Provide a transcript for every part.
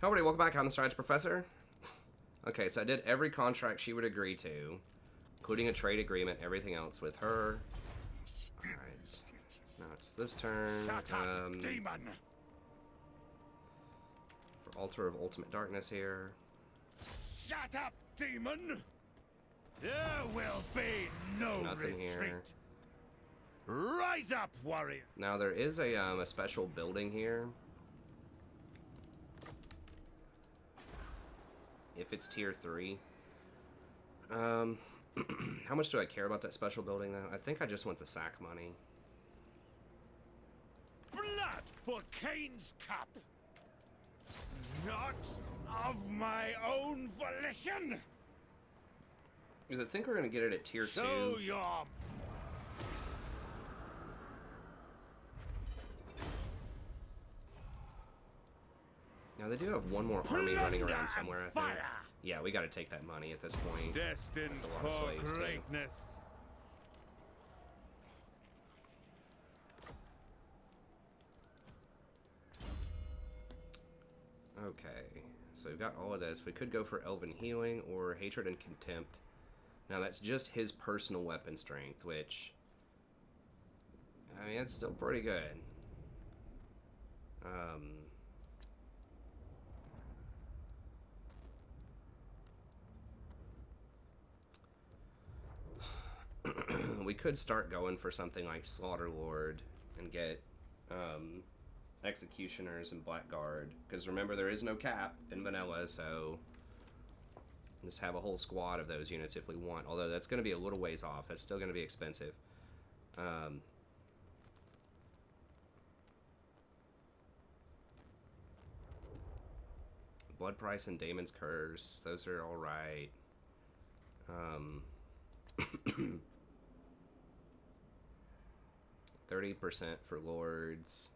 Hello everybody, welcome back. I'm the Strategy Professor. Okay, so I did every contract she would agree to, including a trade agreement, everything else with her. Alright. Now it's this turn. Shut up, demon! For Altar of Ultimate Darkness here. Shut up, demon! There will be no Nothing retreat. here. Rise up, warrior! Now there is a special building here. If it's tier 3. How much do I care about that special building though? I think I just want the sack money. Blood for Cain's cup! Not of my own volition! Because I think we're going to get it at tier 2. Show your... Now they do have one more army running Plunder around somewhere, I and think. fire! Yeah, we got to take that money at this point. Destined That's a lot of for slaves, too. greatness. Okay, so we've got all of this. We could go for Elven Healing or Hatred and Contempt. Now that's just his personal weapon strength, which... I mean, it's still pretty good. We could start going for something like Slaughter Lord and get Executioners and Blackguard, because remember there is no cap in vanilla, so just have a whole squad of those units if we want, although that's going to be a little ways off. That's still going to be expensive. Blood Price and Daemon's Curse, those are alright. 30% for Lords.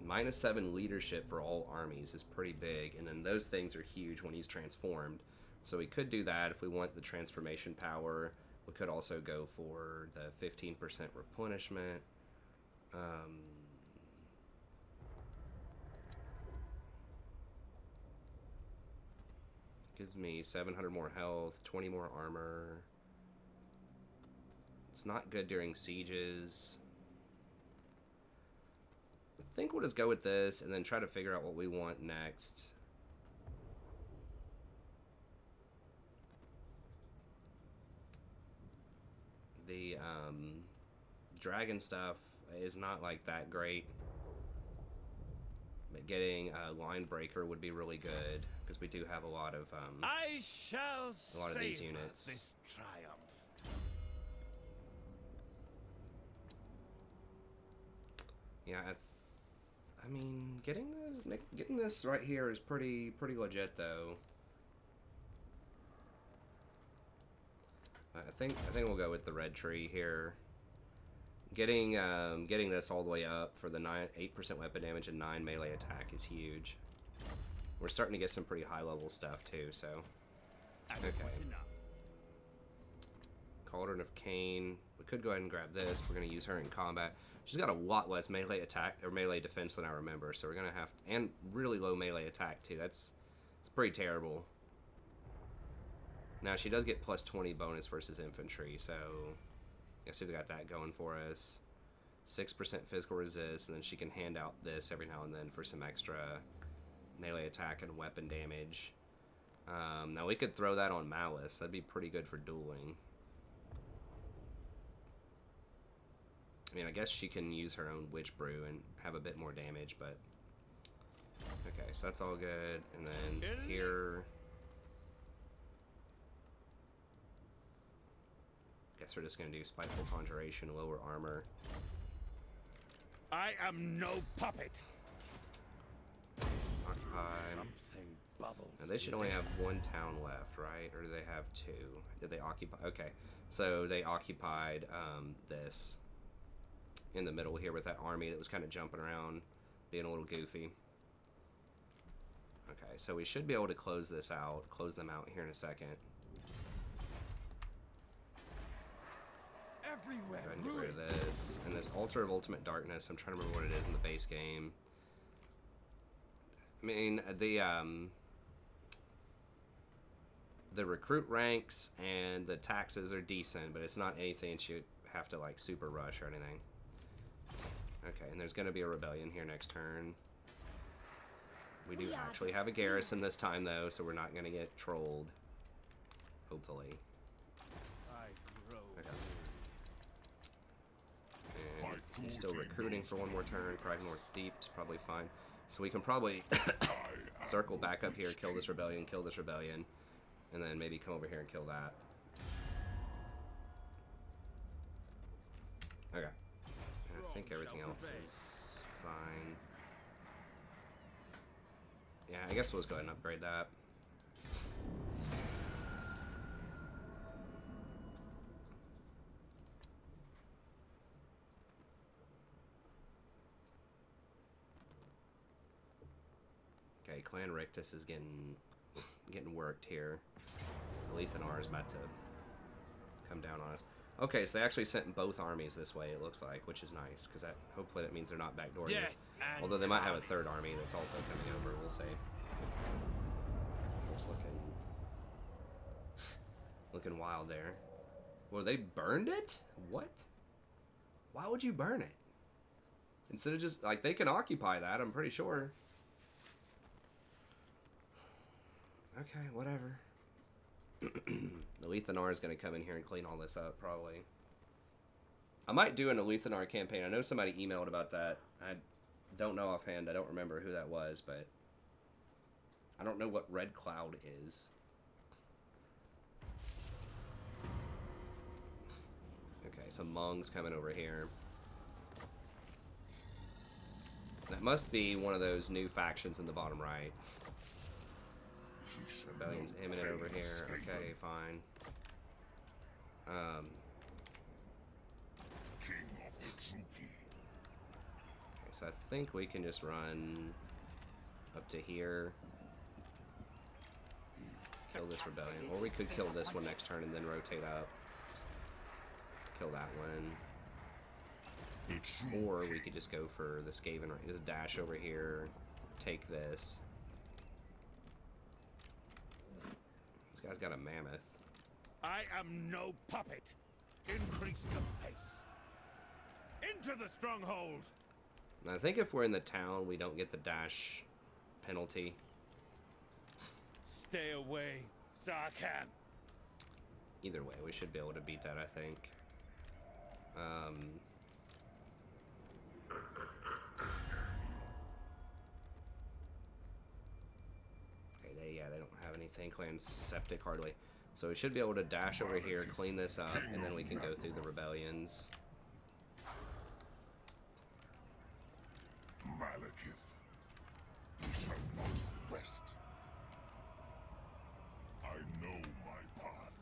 -7 leadership for all armies is pretty big, and then those things are huge when he's transformed. So we could do that if we want the transformation power. We could also go for the 15% replenishment. Gives me 700 more health, 20 more armor. It's not good during sieges. I think we'll just go with this and then try to figure out what we want next. The dragon stuff is not like that great. But getting a line breaker would be really good because we do have a lot of I shall these units. This triumph. Yeah, I mean, getting this right here is pretty legit though. I think we'll go with the red tree here. Getting this all the way up for the 8% weapon damage and 9 melee attack is huge. We're starting to get some pretty high level stuff too, so okay. Cauldron of Cain. We could go ahead and grab this. We're going to use her in combat. She's got a lot less melee attack or melee defense than I remember, so we're going to have to, and really low melee attack too. It's pretty terrible. Now she does get plus 20 bonus versus infantry, so I guess we've got that going for us. 6% physical resist, and then she can hand out this every now and then for some extra melee attack and weapon damage. Now we could throw that on Malus. That'd be pretty good for dueling. I mean, I guess she can use her own Witch Brew and have a bit more damage, but... Okay, so that's all good. And then here... Guess we're just going to do Spiteful Conjuration, lower armor. I am no puppet. Occupy. Something bubbles. Now they should only have one town left, right? Or do they have 2? Did they occupy? Okay, so they occupied this in the middle here with that army that was kind of jumping around, being a little goofy. Okay, so we should be able to close this out, close them out here in a second. Everywhere. Go ahead and get rid of this. And this Altar of Ultimate Darkness, I'm trying to remember what it is in the base game. I mean, the recruit ranks and the taxes are decent, but it's not anything that you have to like super rush or anything. Okay, and there's going to be a rebellion here next turn. We do actually have a garrison this time, though, so we're not going to get trolled. Hopefully. I grow. Okay. And he's still recruiting for one more turn. Pride North Deep's probably fine. So we can probably circle back up here, kill this rebellion, and then maybe come over here and kill that. Okay. And I think everything else is fine. Yeah, I guess we'll just go ahead and upgrade that. Okay, Clan Rictus is getting worked here. Lethanar is about to come down on us. Okay, so they actually sent both armies this way, it looks like, which is nice, because that hopefully that means they're not backdooring us. Although they might have a third army that's also coming over, we'll see. It's looking wild there. Well, they burned it? What? Why would you burn it? Instead of just, like, they can occupy that, I'm pretty sure. Okay, whatever. The Lethanar is going to come in here and clean all this up, probably. I might do an Lethanar campaign. I know somebody emailed about that. I don't know offhand. I don't remember who that was, but I don't know what Red Cloud is. Okay, so Mung's coming over here. That must be one of those new factions in the bottom right. Rebellion's imminent over here. Okay, fine. Okay, so I think we can just run up to here. Kill this rebellion. Or we could kill this one next turn and then rotate up. Kill that one. Or we could just go for the Skaven, just dash over here, take this. This guy's got a mammoth. I am no puppet. Increase the pace. Into the stronghold. I think if we're in the town, we don't get the dash penalty. Stay away, Sarkhan. Either way, we should be able to beat that, I think. Okay, they don't have anything. Clan Septic hardly. So we should be able to dash over here, clean this up, and then we can go through the rebellions. Malekith, you shall not rest. I know my path.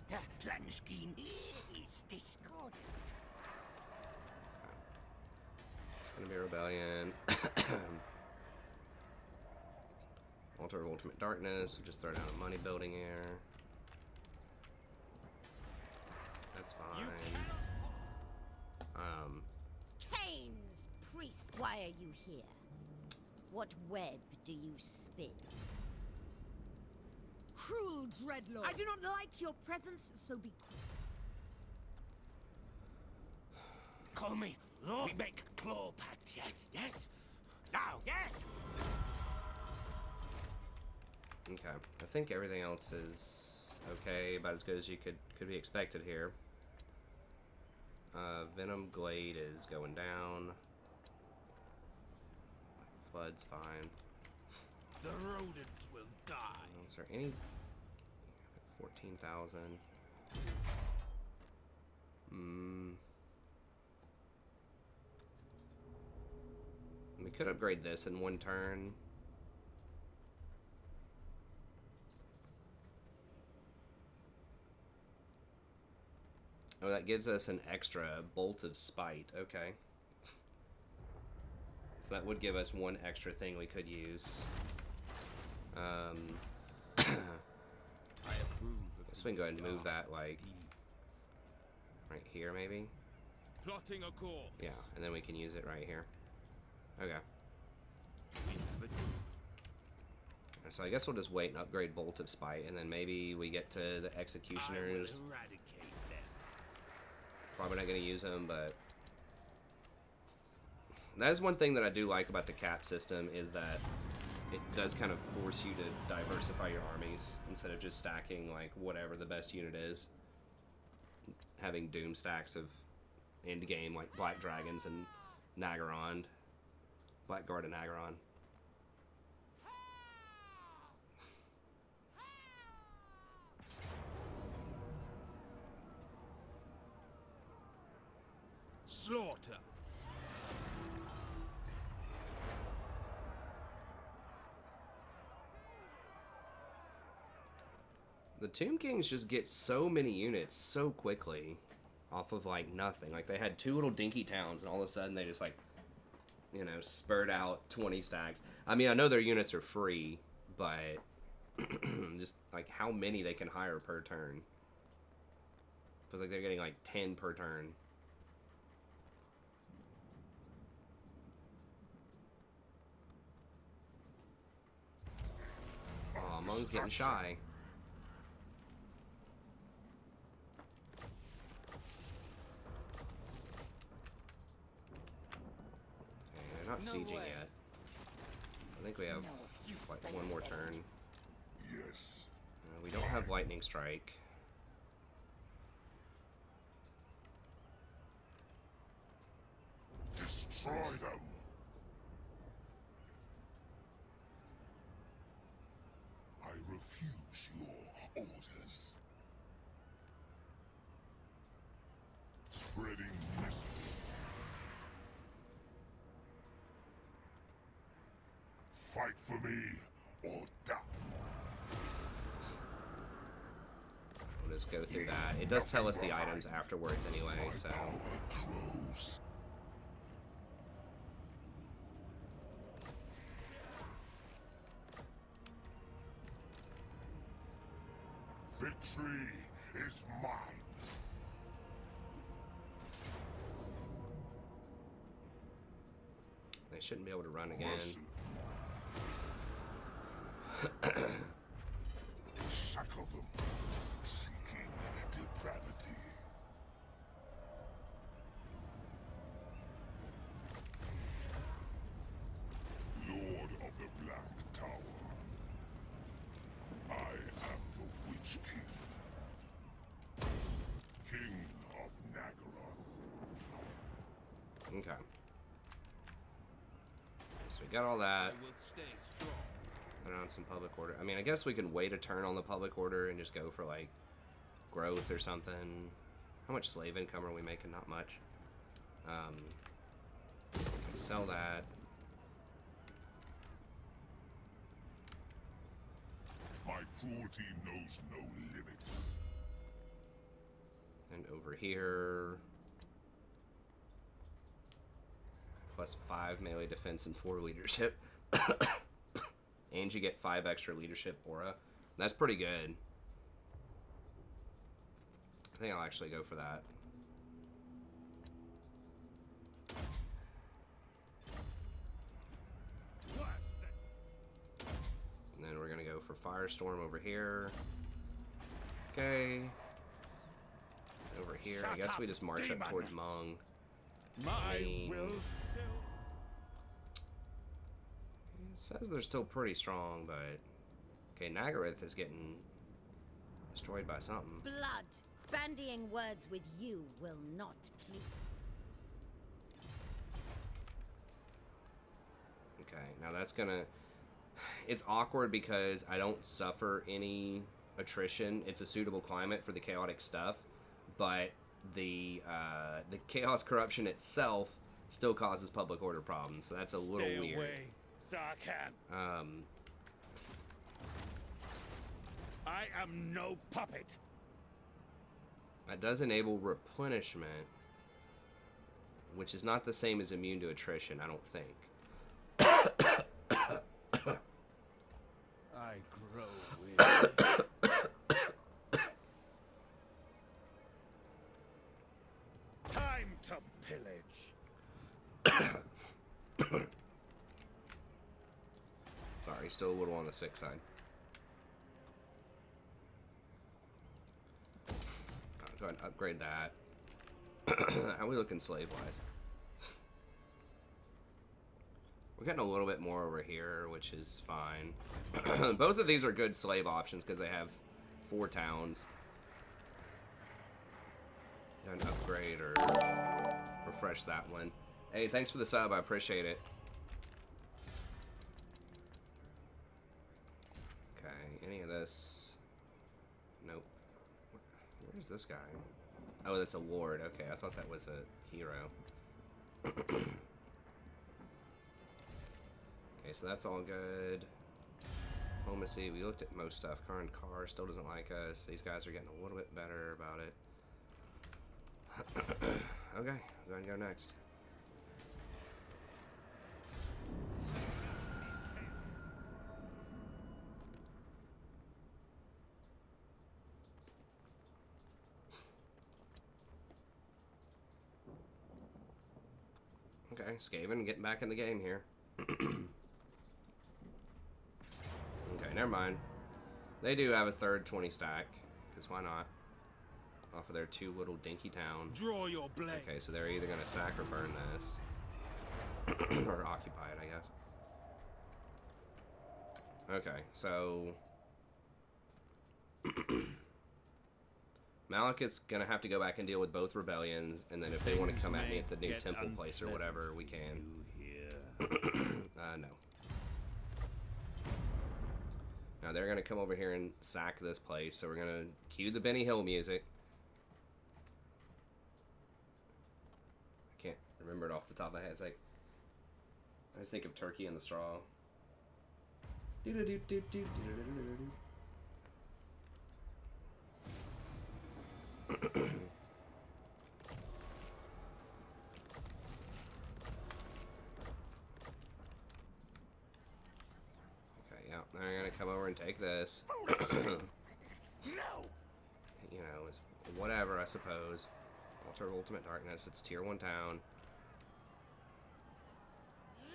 The plan scheme is discarded. It's gonna be a rebellion. Altar of Ultimate Darkness. We'll just throw down a money building here. That's fine. Cain's priest, why are you here? What web do you spin? Cruel Dreadlord! I do not like your presence, so be quiet. Call me Lord. We make claw pact, yes, yes. Now, yes. Okay, I think everything else is okay, about as good as you could be expected here. Venom Glade is going down. Flood's fine. The rodents will die. Is there any? 14,000. We could upgrade this in one turn. Oh, that gives us an extra Bolt of Spite. Okay. So that would give us one extra thing we could use. I approve of Guess we can go ahead and move that, like, right here, maybe? plotting a course. Yeah, and then we can use it right here. Okay. We have a So I guess we'll just wait and upgrade Bolt of Spite, and then maybe we get to the I will Executioners. eradicate them. Probably not going to use them, but that is one thing that I do like about the cap system, is that it does kind of force you to diversify your armies instead of just stacking like whatever the best unit is. Having doom stacks of end game like Black Dragons and Nagaron, Blackguard and Nagaron. Slaughter. The Tomb Kings just get so many units so quickly off of like nothing. Like they had 2 little dinky towns and all of a sudden they just like, you know, spurred out 20 stacks. I mean, I know their units are free, but just like how many they can hire per turn. Feels like they're getting like 10 per turn. Oh, Mung's getting shy. Okay, they're not sieging yet. I think we have like 1 more turn. Yes. We don't have Lightning Strike. Destroy them. I refuse your orders. Spreading misery. Fight for me or die. We'll just go through that. It does tell us the items afterwards anyway, so. Power grows. Victory is mine. They shouldn't be able to run again. Mercy. Shackle them, seeking depravity. Lord of the Black Tower, I am the Witch King, King of Nagaroth. Okay. So we got all I that. will stay strong. Put on some public order. I mean, I guess we can wait a turn on the public order and just go for like growth or something. How much slave income are we making? Not much. Sell that. My cruelty knows no limits. And over here, plus 5 melee defense and 4 leadership. And you get 5 extra leadership aura. That's pretty good. I think I'll actually go for that. And then we're gonna go for Firestorm over here. Okay. Over here, I guess we just march up towards Mung. My mean, will still. Says they're still pretty strong, but okay, Nagaroth is getting destroyed by something. Blood. Bandying words with you will not please. Okay, now that's gonna. It's awkward because I don't suffer any attrition. It's a suitable climate for the chaotic stuff, but the chaos corruption itself still causes public order problems. So that's a little Stay weird. away, Sarkhan. I am no puppet. That does enable replenishment, which is not the same as immune to attrition, I don't think. I grow weary. Time to pillage. he's still a little on the sick side. Go ahead and upgrade that. How we looking slave-wise? We're getting a little bit more over here, which is fine. Both of these are good slave options because they have 4 towns. Go ahead and upgrade or refresh that one. Hey, thanks for the sub. I appreciate it. Okay, any of this? Nope. Where's this guy? Oh, that's a lord. Okay, I thought that was a hero. Okay, so that's all good. Diplomacy, we looked at most stuff. Current car still doesn't like us. These guys are getting a little bit better about it. Okay, go ahead and go next. Okay, Skaven getting back in the game here. Okay, never mind. They do have a third 20 stack, because why not? Off of their 2 little dinky towns. Draw your blade. Okay, so they're either going to sack or burn this. Or occupy it, I guess. Okay, so... Malekith's going to have to go back and deal with both rebellions, and then if they want to come at me at the new temple place or whatever, we can. No. Now they're going to come over here and sack this place, so we're going to cue the Benny Hill music. I can't remember it off the top of my head. It's like, I just think of Turkey in the Straw. They're gonna come over and take this. No. You know, it's whatever, I suppose. Altar of Ultimate Darkness. It's tier 1 town.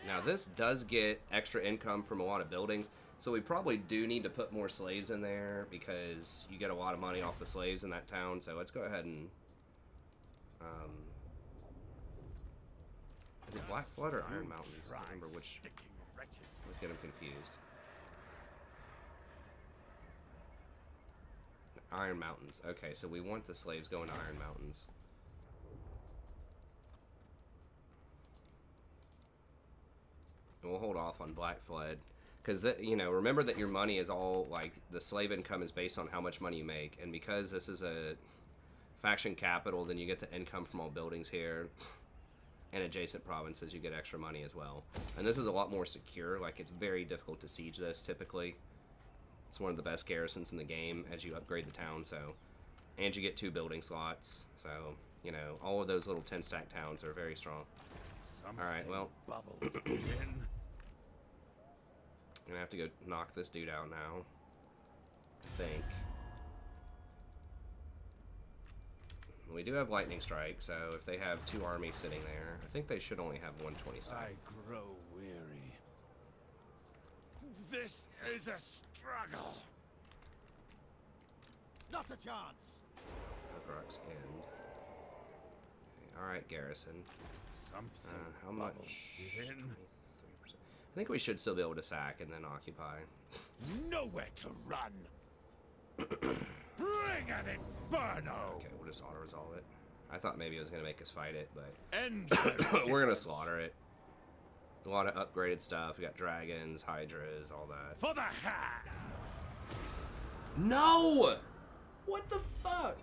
Now this does get extra income from a lot of buildings, so we probably do need to put more slaves in there because you get a lot of money off the slaves in that town. So let's go ahead and. Is it Black Flood or Iron Mountains? I don't remember which. Let's get them confused. Iron Mountains. Okay, so we want the slaves going to Iron Mountains. And we'll hold off on Black Flood. Because, you know, remember that your money is all, like, the slave income is based on how much money you make. And because this is a faction capital, then you get the income from all buildings here. And adjacent provinces, you get extra money as well. And this is a lot more secure. Like, it's very difficult to siege this, typically. It's one of the best garrisons in the game as you upgrade the town, so... And you get 2 building slots, so, you know, all of those little 10-stack towns are very strong. Alright, well... I'm gonna have to go knock this dude out now. I think. We do have Lightning Strike, so if they have 2 armies sitting there, I think they should only have 120 stack. I grow weary. This is a struggle. Not a chance. Rock's End. Okay, alright, garrison. How much? 23%. I think we should still be able to sack and then occupy. Nowhere to run. Bring an inferno. Okay, we'll just auto-resolve it. I thought maybe it was going to make us fight it, but... End we're going to slaughter it. A lot of upgraded stuff. We got dragons, hydras, all that. For the hat. No! What the fuck?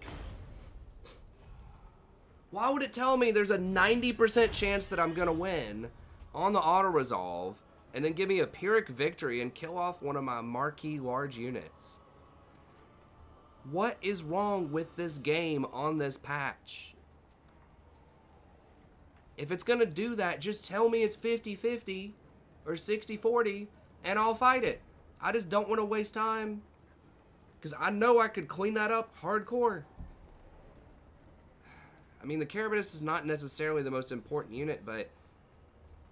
Why would it tell me there's a 90% chance that I'm going to win on the auto-resolve and then give me a Pyrrhic victory and kill off one of my marquee large units? What is wrong with this game on this patch? If it's going to do that, just tell me it's 50-50 or 60-40 and I'll fight it. I just don't want to waste time because I know I could clean that up hardcore. I mean, the Carabitus is not necessarily the most important unit, but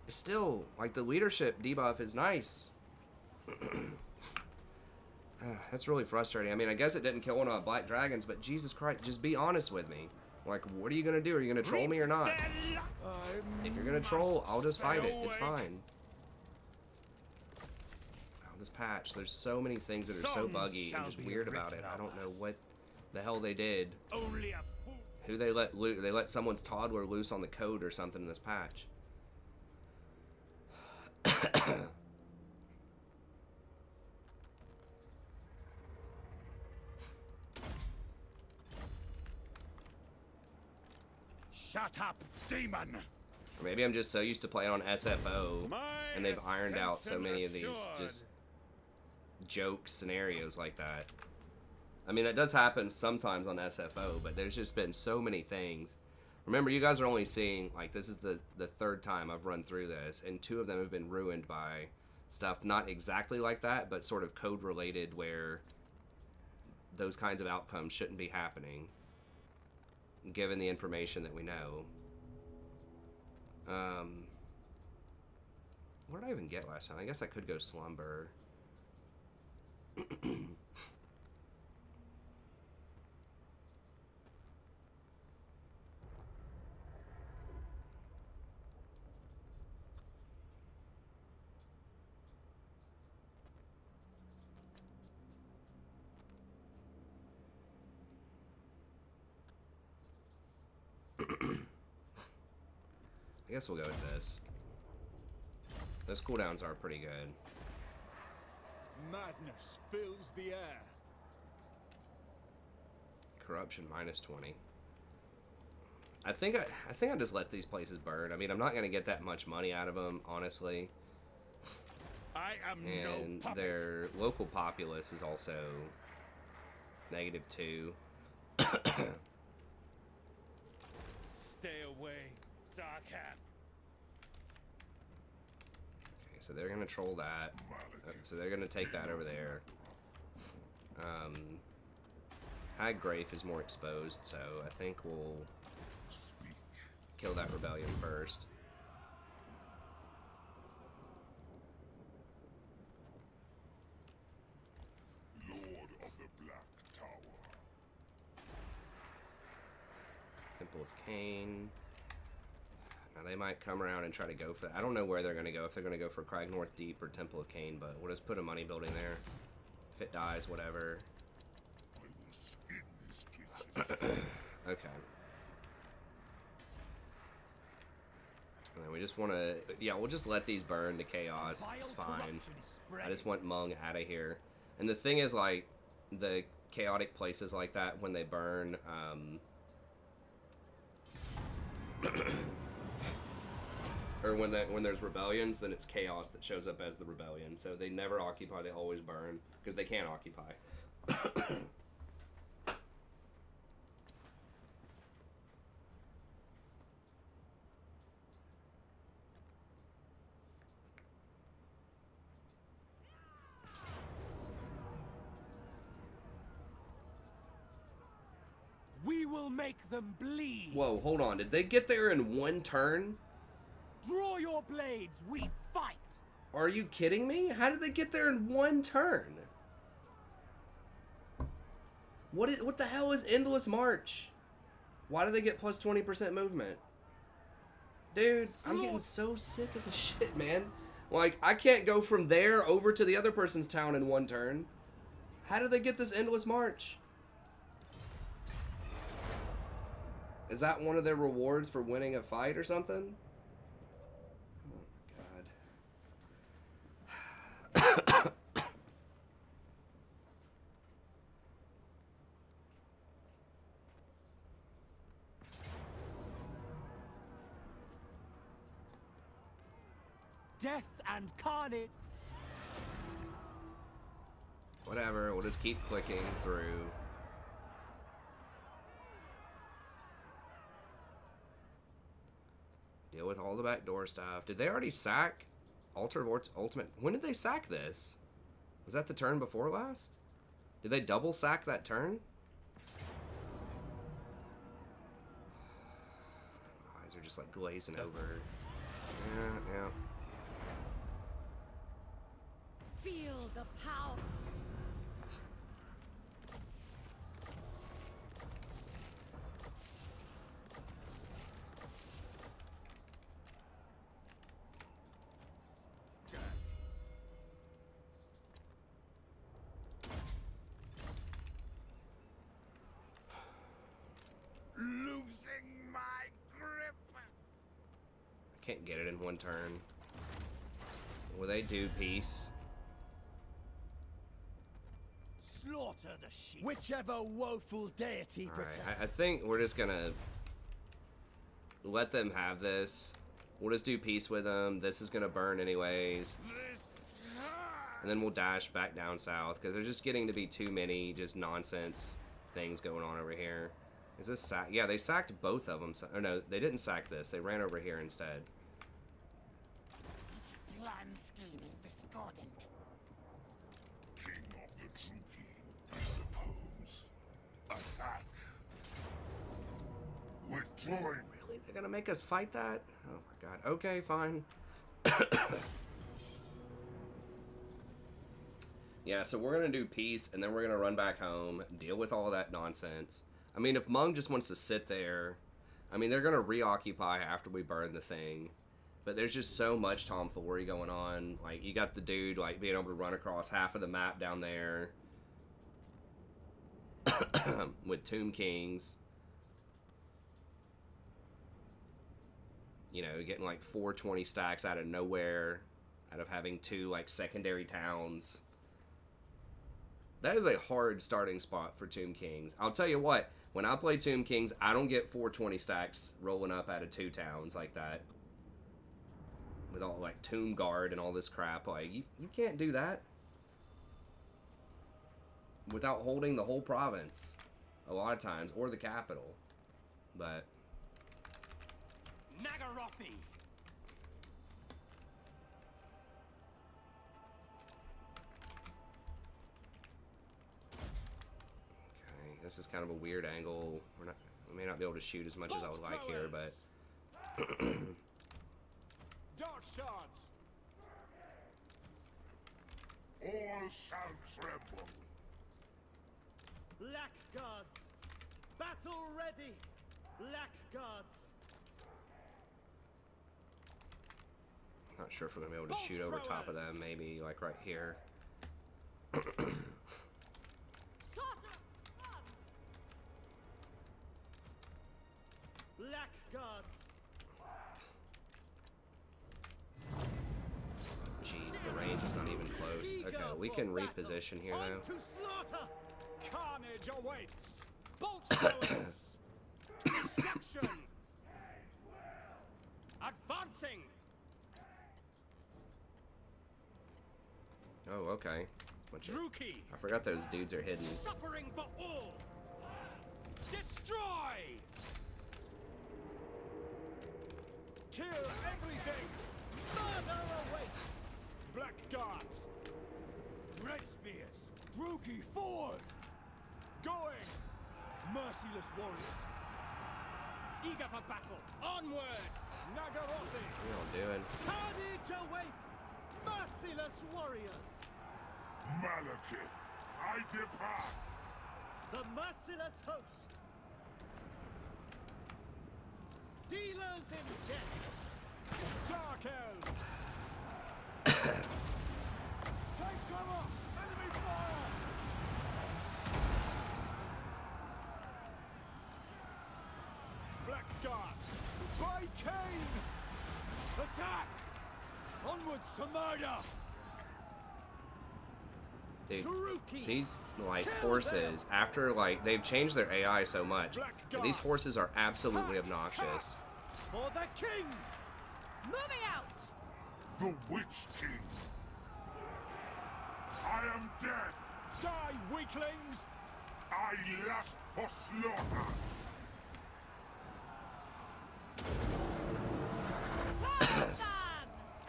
still, like, the leadership debuff is nice. That's really frustrating. I mean, I guess it didn't kill one of my black dragons, but Jesus Christ, just be honest with me. Like, what are you gonna do? Are you gonna troll me or not? If you're gonna troll, I'll just fight it. It's fine. Oh, this patch. There's so many things that are so buggy and just weird about it. I don't know what the hell they did. Only a fool. Who they let loose? They let someone's toddler loose on the code or something in this patch. Shut up, demon! Or maybe I'm just so used to playing on SFO, and they've ironed out so many of these just joke scenarios like that. I mean, that does happen sometimes on SFO, but there's just been so many things. Remember, you guys are only seeing, like, this is the third time I've run through this, and 2 of them have been ruined by stuff not exactly like that, but sort of code-related where those kinds of outcomes shouldn't be happening, given the information that we know. What did I even get last time? I guess I could go slumber. I guess we'll go with this. Those cooldowns are pretty good. Madness fills the air. Corruption -20. I think I just let these places burn. I mean, I'm not gonna get that much money out of them, honestly. I am And no puppet. their local populace is also -2. Stay away, Zarkat. Okay, so they're gonna troll that. So they're gonna take that over there. Hag Grafe is more exposed, so I think we'll kill that rebellion first. Lord of the Black Tower. Temple of Cain. Now they might come around and try to go for that. I don't know where they're going to go, if they're going to go for Crag North Deep or Temple of Cain, but we'll just put a money building there. If it dies, whatever. I will skin his creatures. Okay. And then we just want to... Yeah, we'll just let these burn to chaos. It's fine. I just want Mung out of here. And the thing is, like, the chaotic places like that, when they burn... or when there's rebellions, then it's chaos that shows up as the rebellion. So they never occupy, they always burn, because they can't occupy. We will make them bleed. Whoa, hold on. Did they get there in one turn? Draw your blades, we fight. Are you kidding me? How did they get there in one turn? What the hell is Endless March? Why do they get plus 20% movement? Dude, I'm getting so sick of this shit, man. Like, I can't go from there over to the other person's town in one turn. How did they get this Endless March? Is that one of their rewards for winning a fight or something? Death and carnage. Whatever, we'll just keep clicking through. Deal with all the backdoor stuff. Did they already sack Altar of Ultimate? When did they sack this? Was that the turn before last? Did they double sack that turn? Eyes are just like glazing over. Yeah. Feel Can't get it in one turn. Will they do peace? Slaughter the sheep. Whichever woeful deity Alright, protect. I think we're just gonna let them have this. We'll just do peace with them. This is gonna burn anyways. And then we'll dash back down south, because there's just getting to be too many just nonsense things going on over here. Is this sack? Yeah, they sacked both of them. Oh no, they didn't sack this. They ran over here instead. Plan scheme is discordant. King of the Druki, I suppose. Attack. Withdrawing. Really? They're gonna make us fight that? Oh my god. Okay, fine. Yeah, so we're gonna do peace, and then we're gonna run back home, deal with all that nonsense. I mean, if Mung just wants to sit there, I mean, they're gonna reoccupy after we burn the thing. But there's just so much tomfoolery going on. Like, you got the dude, like, being able to run across half of the map down there. With Tomb Kings. You know, getting, like, 420 stacks out of nowhere. Out of having 2, like, secondary towns. That is a hard starting spot for Tomb Kings. I'll tell you what, when I play Tomb Kings, I don't get 420 stacks rolling up out of 2 towns like that. With all, like, Tomb Guard and all this crap. Like, you can't do that. Without holding the whole province. A lot of times. Or the capital. But... Nagarothi! This is kind of a weird angle. We may not be able to shoot as much as I would like here, but Dark shards. All shall tremble. Blackguards! Battle ready! Blackguards! not sure if we're gonna be able to shoot over top of them. Maybe like right here. Blackguards! Jeez, the range is not even close. Okay, we can reposition here though. To slaughter! Carnage awaits. Bolt throwers. To destruction. Advancing. Oh, okay. Druki. I forgot those dudes are hidden. Suffering for all. Destroy. Kill everything. Murder awaits. Blackguards. Red spears. Druki forward. Going. Merciless warriors. Eager for battle. Onward. Nagarothi. What are y'all doing? Carnage awaits! Merciless warriors! Malekith, I depart. The merciless host! Dealers in death! Dark Elves. Take cover. Enemy fire. Blackguards. By Cain. Attack. Onwards to murder. Dude, Druki! these like horses, after like they've changed their AI so much, but these horses are absolutely obnoxious. For the king! Moving out! The Witch King. I am death. Die, weaklings. I lust for slaughter. Satan!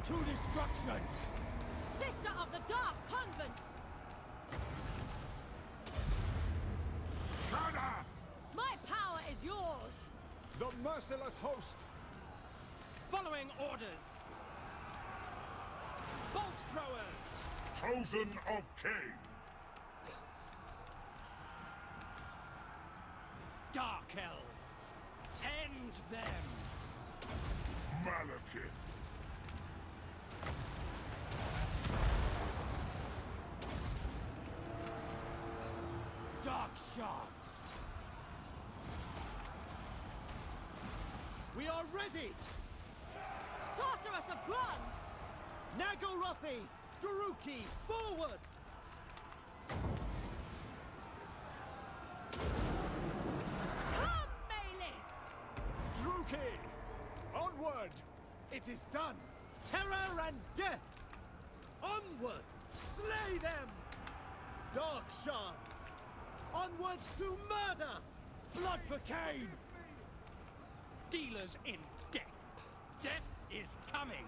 To destruction. Sister of the Dark Convent! Kada! My power is yours! The merciless host. Following orders! Bolt throwers. Chosen of Cain. Dark Elves! End them! Malekith. Dark shards! We are ready! Sorceress of Grond! Nagorothi! Daruki! Forward! Come, Malekith! Druki! Onward! It is done! Terror and death! Onward! Slay them! Dark shards! Onwards to murder! Blood for Cain! Dealers in death! Death is coming!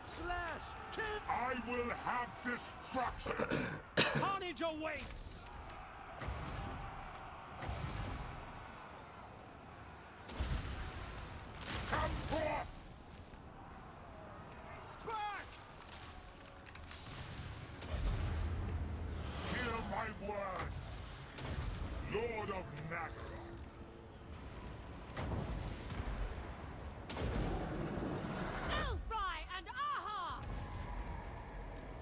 Slash! Kill! I will have destruction! Carnage awaits! Come forth! Back! Hear my words, Lord of Nagara. Elfry and Aha!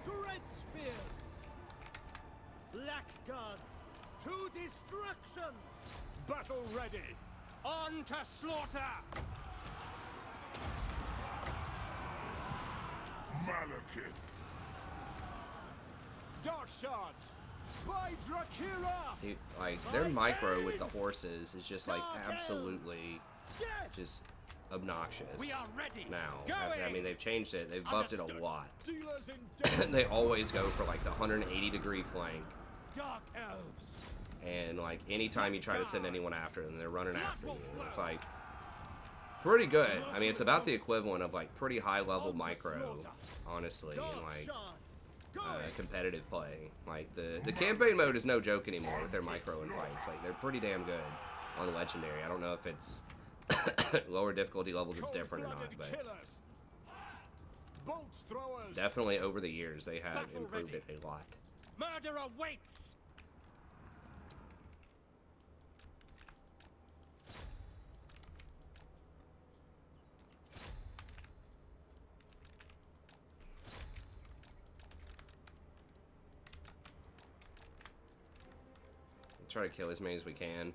Dread spears! Blackguards! To destruction! Battle ready! On to slaughter! Malekith, Dark shards! By Drakira! Dude, like, their micro with the horses is just, like, absolutely Death! just obnoxious. We are ready! Now, Going! I mean, they've changed it. They've buffed it Understood. a lot. Dealers in death! They always go for, like, the 180-degree flank. Dark elves! And, like, anytime you try to send anyone after them, they're running after you. It's, like, pretty good. I mean, it's about the equivalent of, like, pretty high-level micro, honestly, in, like, competitive play. Like, the campaign mode is no joke anymore with their micro and fights. Like, they're pretty damn good on Legendary. I don't know if it's lower difficulty levels it's different or not, but Killers. Bolt throwers! definitely over the years they have Battle improved ready. it a lot. Murder awaits! Try to kill as many as we can.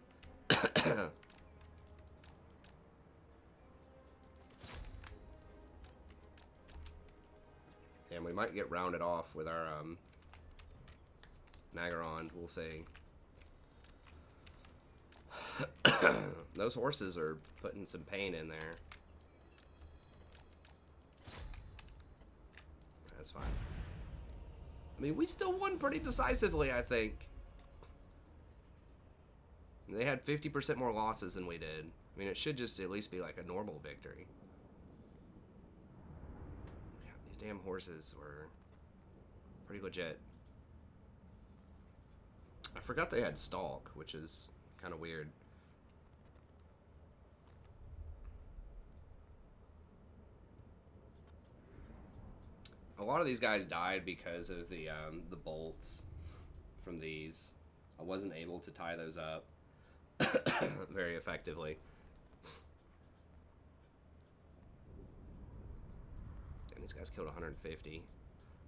And we might get rounded off with our Nagaron, we'll see. Those horses are putting some pain in there. That's fine. I mean, we still won pretty decisively, I think. They had 50% more losses than we did. I mean, it should just at least be like a normal victory. Yeah, these damn horses were pretty legit. I forgot they had stalk, which is kind of weird. A lot of these guys died because of the bolts from these. I wasn't able to tie those up very effectively. And these guys killed 150.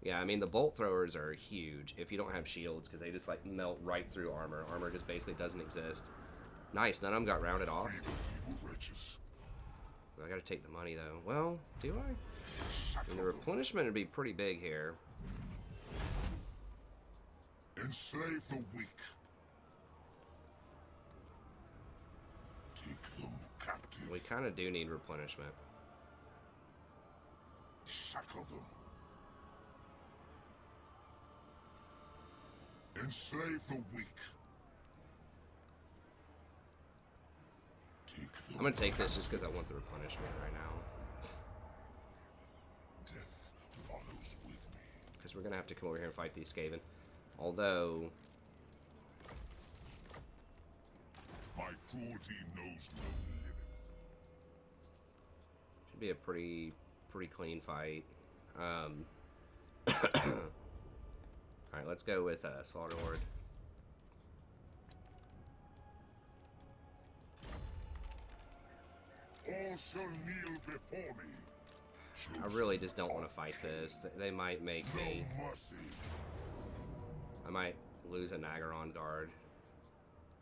Yeah, I mean, the bolt throwers are huge if you don't have shields, because they just, like, melt right through armor. Armor just basically doesn't exist. Nice, none of them got rounded off. I gotta take the money, though. Well, do I? I mean, the replenishment would be pretty big here. enslave the weak. Take them captive. We kind of do need replenishment. Shackle them. Enslave the weak. Take them. I'm gonna take this just because I want the replenishment right now. Death follows with me. Because we're gonna have to come over here and fight these Skaven. Although, My cruelty knows no limits. should be a pretty clean fight. Alright, let's go with Slaughterlord. All shall kneel before me. I really just don't want to fight this. They might make me. No mercy. I might lose a Nagaron guard.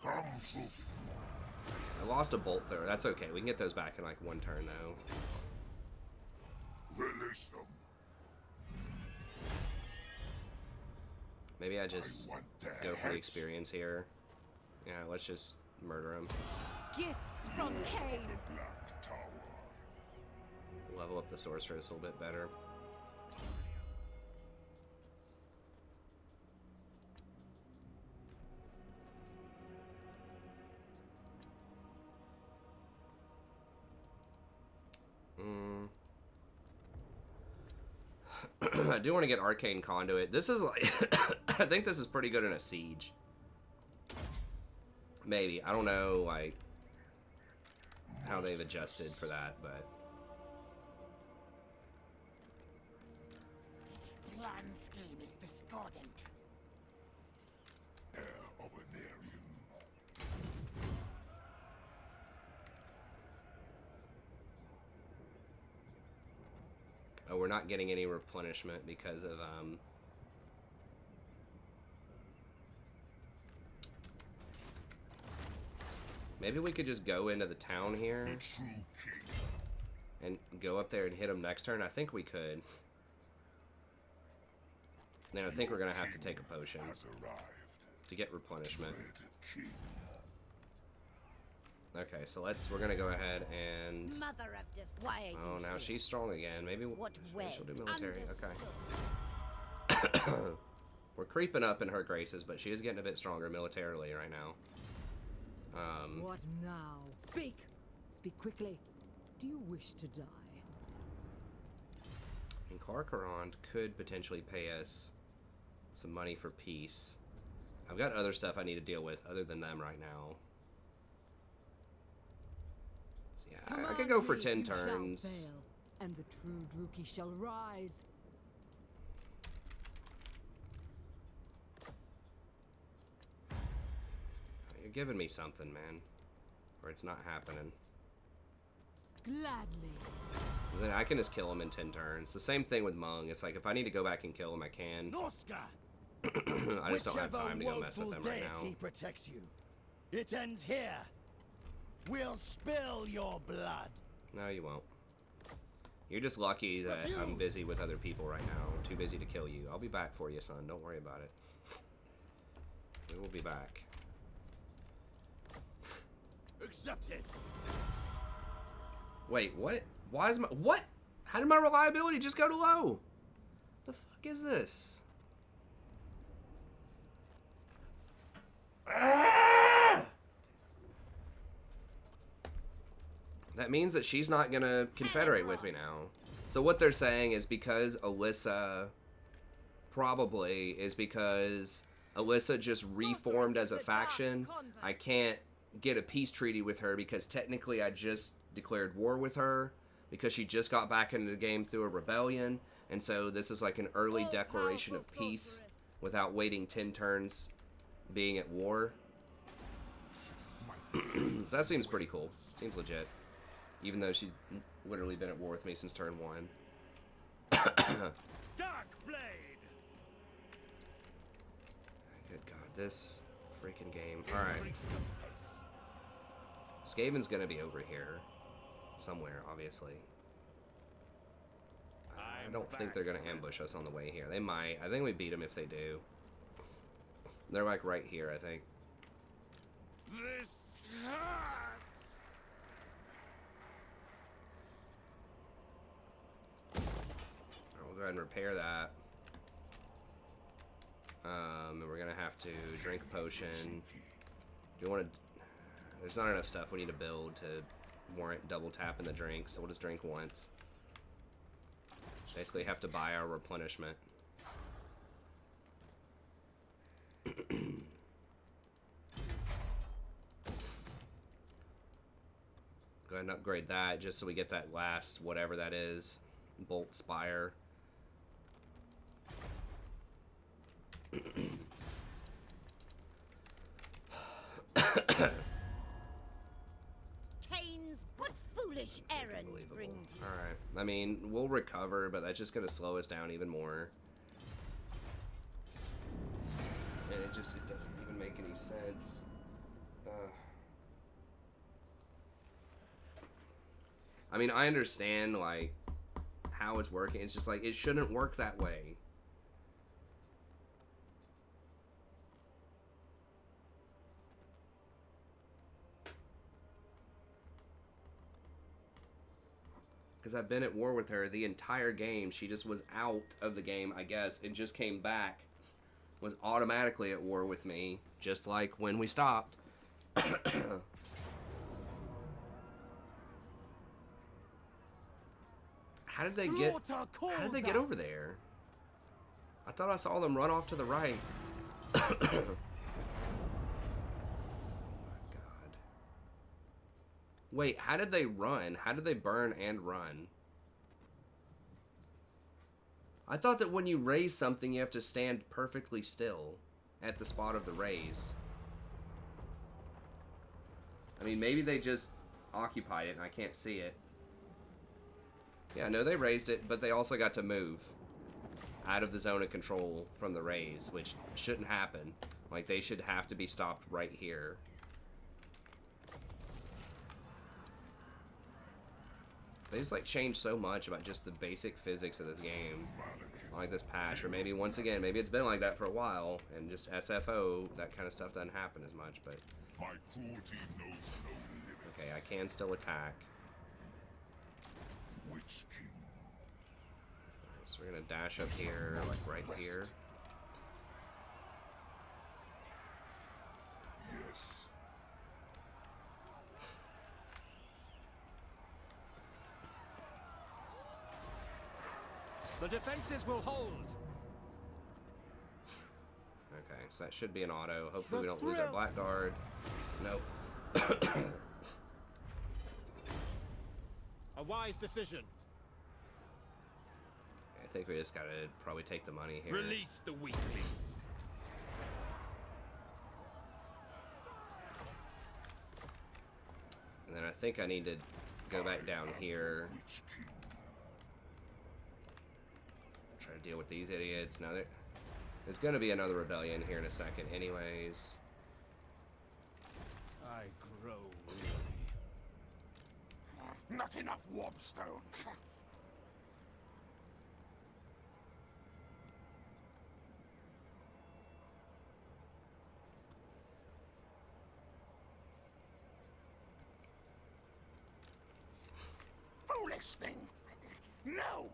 Come, troop. I lost a bolt thrower. That's okay. We can get those back in like one turn though. Release them. Maybe I just want their go for the heads. experience here. Yeah, let's just murder him. Gifts from Cain. The Black Tower. Level up the sorceress a little bit better. I do want to get Arcane Conduit. This is like, I think this is pretty good in a siege. Maybe. I don't know, like, how they've adjusted for that, but... Plan scheme is discordant. Heir of an Aryan. Oh, we're not getting any replenishment because of, maybe we could just go into the town here The true king. and go up there and hit him next turn. I think we could. Then I think we're going to have to take a potion Has arrived. to get replenishment. Red king. Okay, so we're going to go ahead and... Mother of Dis. Why are you Oh, now here? she's strong again. Maybe What maybe way? she'll do military. Understood. Okay. We're creeping up in her graces, but she is getting a bit stronger militarily right now. What now? Speak. Speak quickly. Do you wish to die? And Karkarond could potentially pay us some money for peace. I've got other stuff I need to deal with other than them right now. So yeah, I could go for 10 You shall turns. fail, and the true Druki shall rise. You're giving me something, man. Or it's not happening. Gladly. Then I can just kill him in 10 turns. The same thing with Mung. It's like if I need to go back and kill him, I can. Noska! I just don't have time to go mess with woeful them right now. deity protects you. It ends here. We'll spill your blood. No, you won't. You're just lucky that I'm Refuse. busy with other people right now. Too busy to kill you. I'll be back for you, son. Don't worry about it. We will be back. Accepted. Wait, what? Why is my... What? How did my reliability just go to low? The fuck is this? That means that she's not gonna confederate with me now. So what they're saying is because Alyssa... Probably is because Alyssa just reformed as a faction. I can't get a peace treaty with her because technically I just declared war with her because she just got back into the game through a rebellion, and so this is like an early declaration of peace without waiting 10 turns being at war. So that seems pretty cool. Seems legit. Even though she's literally been at war with me since turn 1. Darkblade! Good God, this freaking game. Alright. Increase the pace. Skaven's gonna be over here. Somewhere, obviously. I don't think they're gonna ambush us on the way here. They might. I think we beat them if they do. They're like right here, I think. This hurts! We'll go ahead and repair that. And we're gonna have to drink a potion. Do you want to? There's not enough stuff we need to build to warrant double tapping the drink, so we'll just drink once. Basically, have to buy our replenishment. Go ahead and upgrade that just so we get that last whatever that is, Bolt Spire. Cain's what foolish errand Unbelievable. brings you? Alright. I mean, we'll recover, but that's just going to slow us down even more. And it doesn't even make any sense. I mean, I understand, like, how it's working. It's just like, it shouldn't work that way. Because I've been at war with her the entire game. She just was out of the game, I guess, and just came back. Was automatically at war with me, just like when we stopped. How did they get over there? I thought I saw them run off to the right. Oh my god. Wait, how did they run? How did they burn and run? I thought that when you raise something, you have to stand perfectly still at the spot of the raise. I mean, maybe they just occupied it and I can't see it. Yeah, no, they raised it, but they also got to move out of the zone of control from the raise, which shouldn't happen. Like, they should have to be stopped right here. They just, like, changed so much about just the basic physics of this game. Like this patch, or maybe, once again, maybe it's been like that for a while, and just SFO, that kind of stuff doesn't happen as much, but... My cruelty knows no limits. Okay, I can still attack. Witch King. So we're gonna dash up here, like right here. Yes. The defenses will hold. Okay, so that should be an auto. Hopefully we don't lose our blackguard. Nope. A wise decision. I think we just gotta probably take the money here. Release the weaklings. And then I think I need to go back down here. Witch King. Try to deal with these idiots. Now there's gonna be another rebellion here in a second anyways. I grow weary. Not enough warpstone. Foolish thing. No.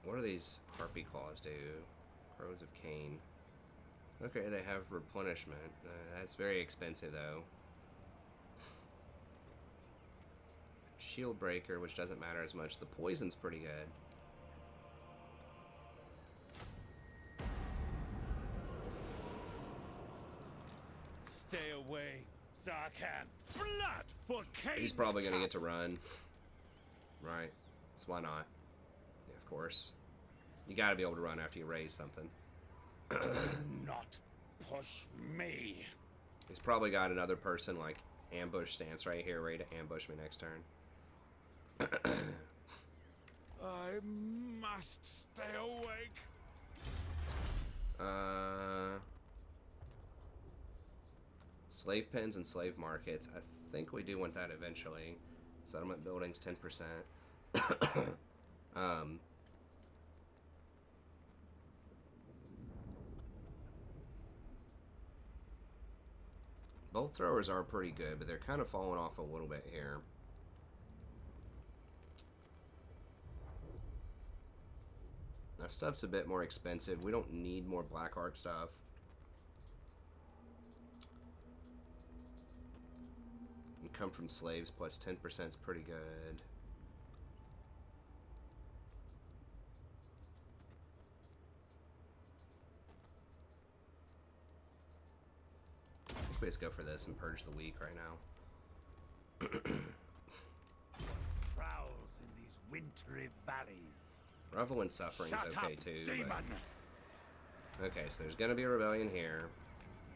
What do these harpy claws do? Crows of Cain. Okay, they have replenishment. That's very expensive though. Shield breaker, which doesn't matter as much. The poison's pretty good. Stay away, Zarkan. Blood for Cain's He's probably gonna cup. get to run. Right. So why not? Yeah, of course. You gotta be able to run after you raise something. Do not push me. He's probably got another person like ambush stance right here, ready to ambush me next turn. I must stay awake. Slave pens and slave markets. I think we do want that eventually. Settlement buildings, 10%. Bolt throwers are pretty good, but they're kind of falling off a little bit here. That stuff's a bit more expensive. We don't need more black art stuff. And come from slaves plus 10% is pretty good. I think we just go for this and purge the weak right now. Prowls in these wintry valleys. Revel in Suffering's Shut okay up, too. demon. But... Okay, so there's gonna be a rebellion here.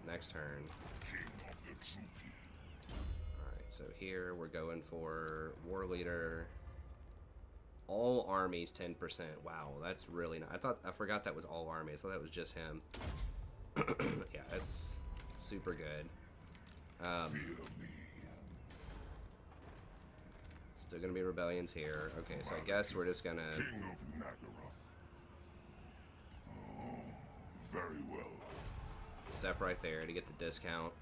Next turn. King of the Druki. Alright, so here we're going for War Leader. All armies 10%. Wow, that's really nice. I forgot that was all armies. I thought that was just him. Yeah, that's super good. Fear me. Still gonna be rebellions here. Okay, so I guess we're just gonna... King of Nagaroth. Oh, very well. Step right there to get the discount.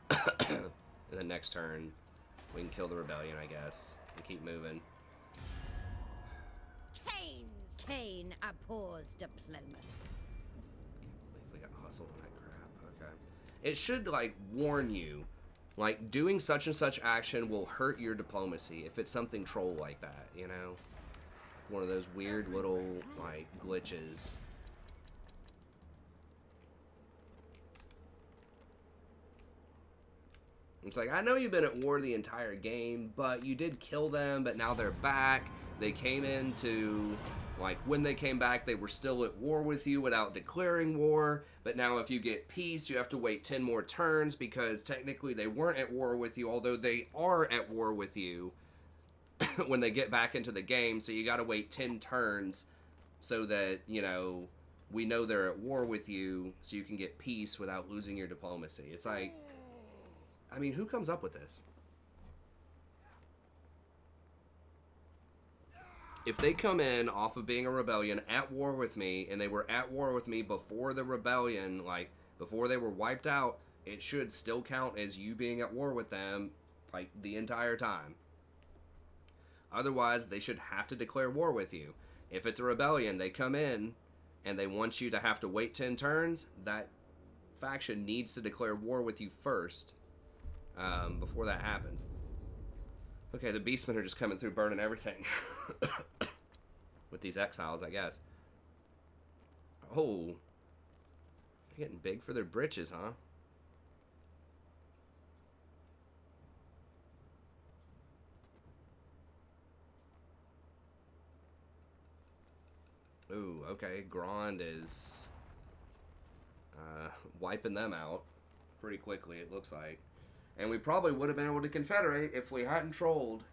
And then next turn, we can kill the rebellion, I guess, and keep moving. Cain abhors diplomacy. Can't believe we got hustled on that crap. Okay. It should, like, warn you. Like, doing such and such action will hurt your diplomacy if it's something troll like that, you know? One of those weird little, like, glitches. It's like, I know you've been at war the entire game, but you did kill them, but now they're back. They came into, like, when they came back, they were still at war with you without declaring war. But now if you get peace, you have to wait 10 more turns because technically they weren't at war with you, although they are at war with you when they get back into the game. So you got to wait 10 turns so that, you know, we know they're at war with you so you can get peace without losing your diplomacy. It's like... I mean, who comes up with this? If they come in off of being a rebellion at war with me, and they were at war with me before the rebellion, like, before they were wiped out, it should still count as you being at war with them, like, the entire time. Otherwise, they should have to declare war with you. If it's a rebellion, they come in, and they want you to have to wait 10 turns, that faction needs to declare war with you first. Before that happens. Okay, the beastmen are just coming through burning everything. With these exiles, I guess. Oh. They're getting big for their britches, huh? Ooh, okay. Grand is wiping them out pretty quickly, it looks like. And we probably would have been able to confederate if we hadn't trolled.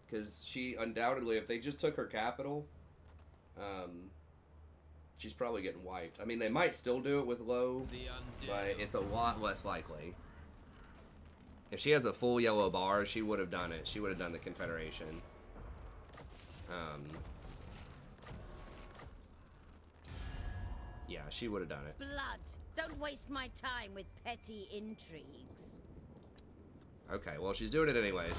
Because she undoubtedly, if they just took her capital, she's probably getting wiped. I mean, they might still do it with low, but it's a lot less likely. If she has a full yellow bar, she would have done it. She would have done the confederation. Yeah, she would have done it. Blood. Don't waste my time with petty intrigues. Okay, well, she's doing it anyways.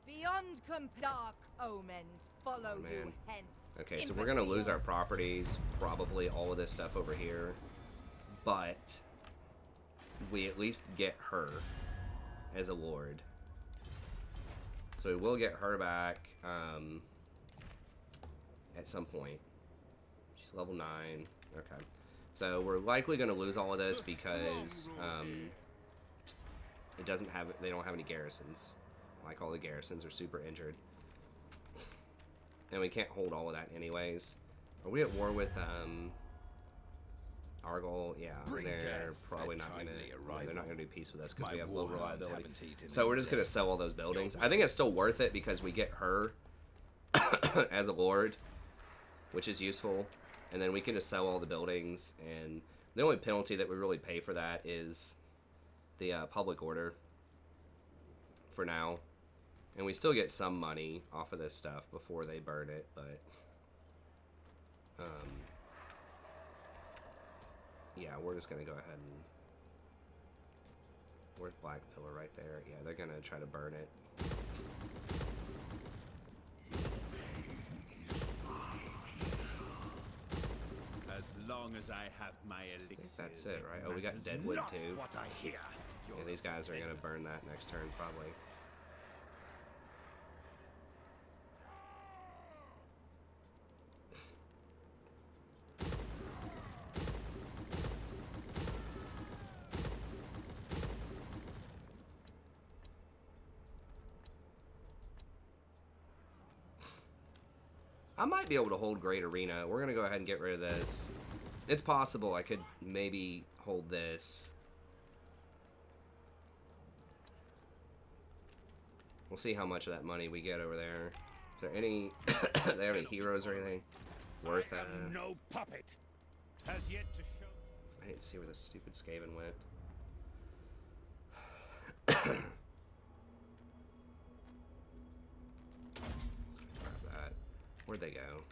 Beyond dark omens, follow you hence. Okay, so we're gonna lose our properties, probably all of this stuff over here, but we at least get her as a lord. So we will get her back at some point. She's level 9. Okay. So we're likely going to lose all of this because it doesn't have, they don't have any garrisons. Like, all the garrisons are super injured. And we can't hold all of that anyways. Are we at war with Argol? Yeah, they're probably not going to, they're not going to do peace with us because we have low reliability. So we're just going to sell all those buildings. I think it's still worth it because we get her as a lord, which is useful. And then we can just sell all the buildings, and the only penalty that we really pay for that is the public order for now. And we still get some money off of this stuff before they burn it, but yeah, we're just gonna go ahead and... Where's Black Pillar? Right there. Yeah, they're gonna try to burn it. As long as I have my elixirs, I think that's it, right? Oh, we got Deadwood too. What I hear. Yeah, these guys are gonna burn that next turn probably. I might be able to hold Great Arena. We're gonna go ahead and get rid of this. It's possible I could maybe hold this. We'll see how much of that money we get over there. Is there any... do they have any heroes or anything worth that? No puppet has yet to show. I didn't see where the stupid Skaven went. Grab that. Where'd they go?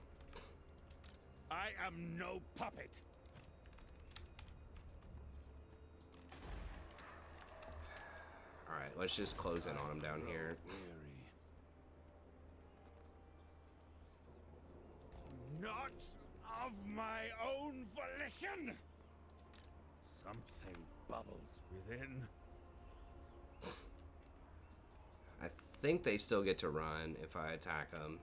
I am no puppet. Alright, let's just close in on them down here. Not of my own volition. Something bubbles within. I think they still get to run if I attack them.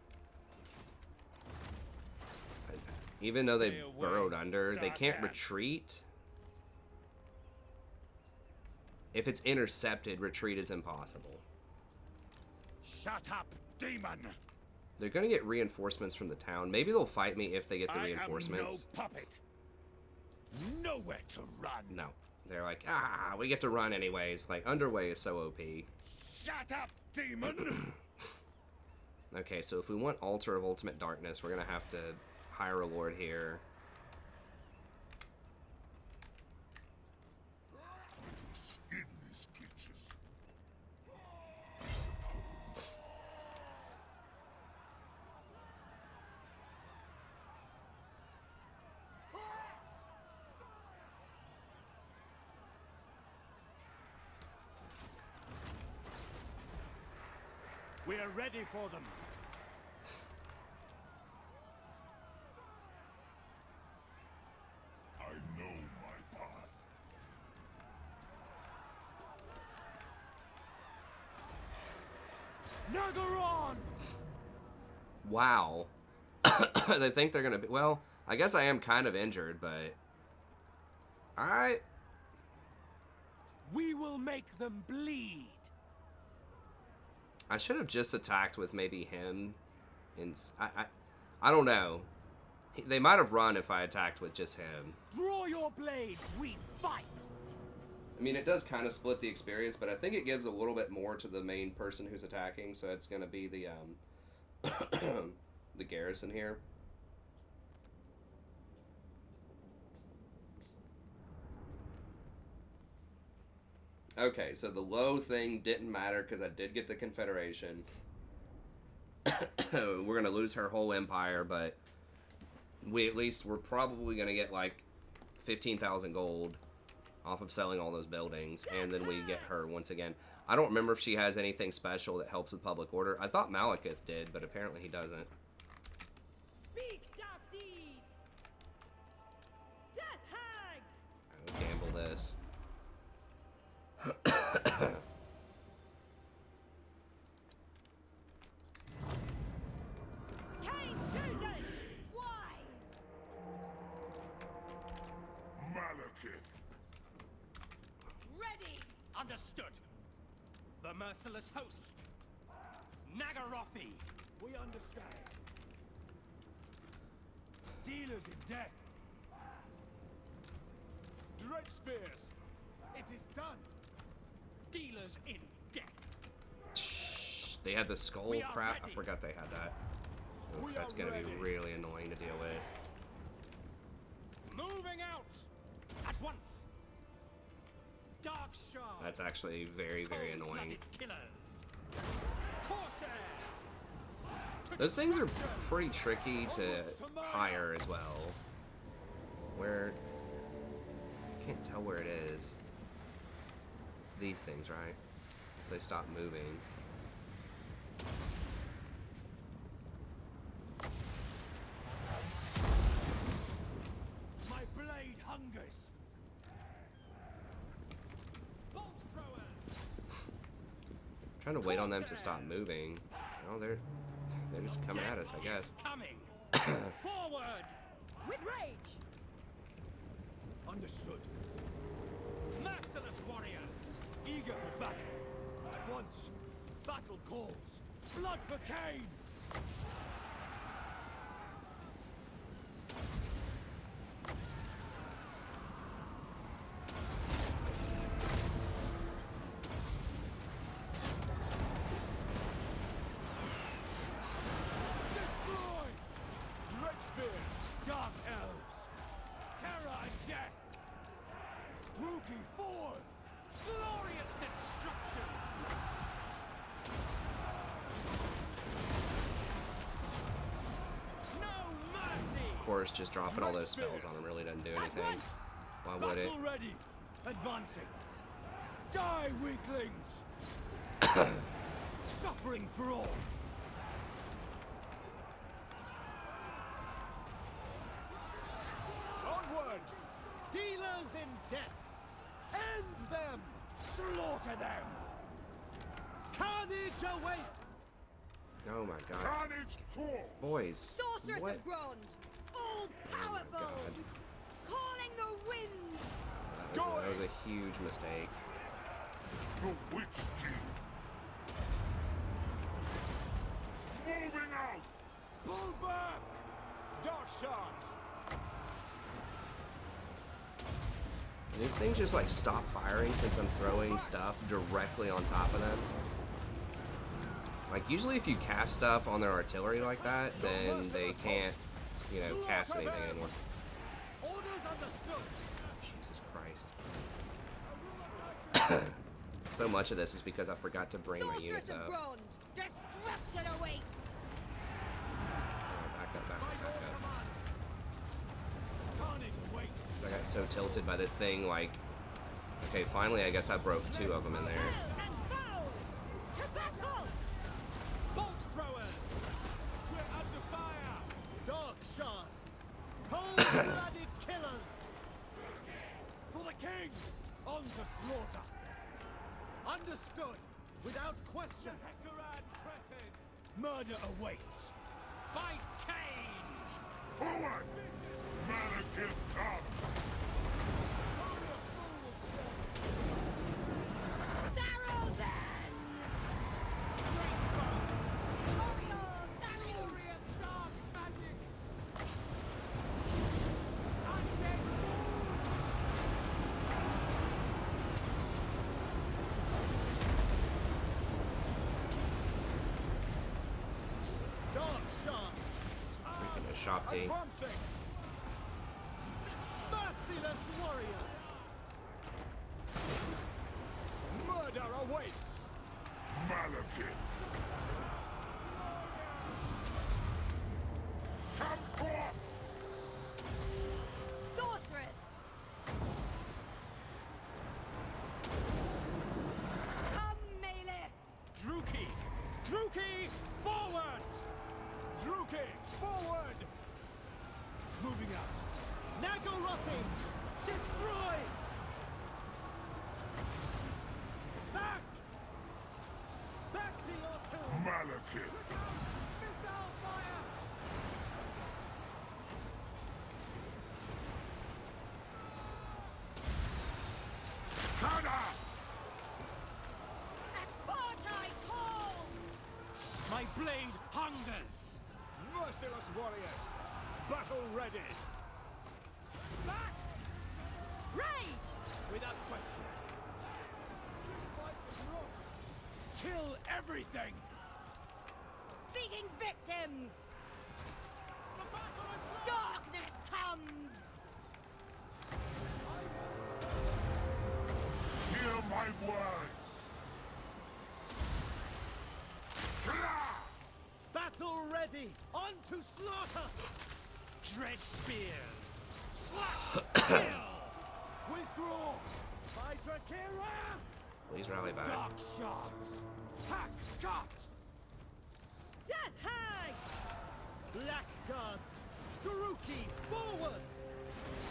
Even though they Stay away, burrowed under, they can't Zartan. retreat. If it's intercepted, retreat is impossible. Shut up, demon. They're gonna get reinforcements from the town. Maybe they'll fight me if they get the reinforcements. I am no puppet. Nowhere to run. No. They're like, we get to run anyways. Like, Underway is so OP. Shut up, demon. Okay, so if we want Altar of Ultimate Darkness, we're gonna have to hire a lord here. Skin these creatures. We are ready for them. I know my path. Nagaron! Wow. They think they're gonna be... Well, I guess I am kind of injured, but... Alright. We will make them bleed. I should have just attacked with maybe him. I don't know. They might have run if I attacked with just him. Draw your blades, we fight. I mean, it does kind of split the experience, but I think it gives a little bit more to the main person who's attacking, so it's going to be the, the garrison here. Okay, so the low thing didn't matter because I did get the Confederation. We're going to lose her whole empire, but we're probably going to get like 15,000 gold off of selling all those buildings, and then we get her once again. I don't remember if she has anything special that helps with public order. I thought Malekith did, but apparently he doesn't. Speak, dark deeds! Death hag! I'll gamble this. Kane's chosen! Why? Malekith. Ready. Understood. The merciless host. Nagarothi. We understand. Dealers in death. Dread spears. It is done. Dealers in death. Shh, they had the skull We are crap. I ready. forgot they had that. Ooh, We that's are going to be ready. really annoying to deal with. Moving out. At once. Dark shards. That's actually very, very annoying. Cold-blooded killers. Corsairs. To Those things are destruction. pretty tricky to Onwards to murder. hire as well. Where... I can't tell where it is. It's these things, right? So they stop moving. My blade hungers. Bolt throwers. Trying to wait on them to stop moving. Oh, they're just coming at us, I guess. Is coming. Forward. With rage! Understood. Merciless warriors. Eager for battle. At once. Battle calls. Blood for Cain. Destroy! Dread spears. Dark elves. Terror and death. Druki forward. Glorious destruction. course, just dropping all those spells on him really doesn't do anything. Why would it? Battle ready. Advancing. Die, weaklings. Suffering for all. Onward. Dealers in death. End them. Slaughter them. Carnage awaits. Oh my god. Carnage crawl. Boys. Sorceress What? of Grond, all powerful, God. calling the wind. That was a huge mistake. The Witch King. Moving out. Pull back. Dark shots. These things just like stop firing since I'm throwing stuff directly on top of them. Like usually if you cast stuff on their artillery like that, then they can't, you know, cast anything anymore. Orders understood. Jesus Christ. So much of this is because I forgot to bring my Sorceress units of up. Grond, destruction awaits. Back up, back up, back up. Carnage awaits. I got so tilted by this thing, like, okay, finally I guess I broke 2 of them in there. And bow to battle. Bolt throwers! We're under fire. Dark shots. Cold-blooded killers. For the king. On to slaughter. Understood. Without question. Murder awaits. By Cain! Forward. Malekith comes. Sarrow then. Oriole, Sarrow. Glorious dark magic! Dark shots. Freaking a shop D. Advancing. Merciless warriors. Murder awaits. Malekith. Come forth. Sorceress. Come, Malekith. Druki. Druki, forward. Druki, forward. Moving out. Nagarathi, destroy. Back. Back to your tomb. Malekith. Missile fire. Kada. At Forti call. My blade hungers. Merciless warriors. Battle ready. Back. Rage. Without question. This fight is rushed. Kill everything. Seeking victims. Darkness comes. Hear my words. Kla! Battle ready. On to slaughter. Dread spears. Slash. Kill. Withdraw. By Drakira. Please rally back. Dark shots. Hack cut. Death hag. Blackguards. Daruki, forward.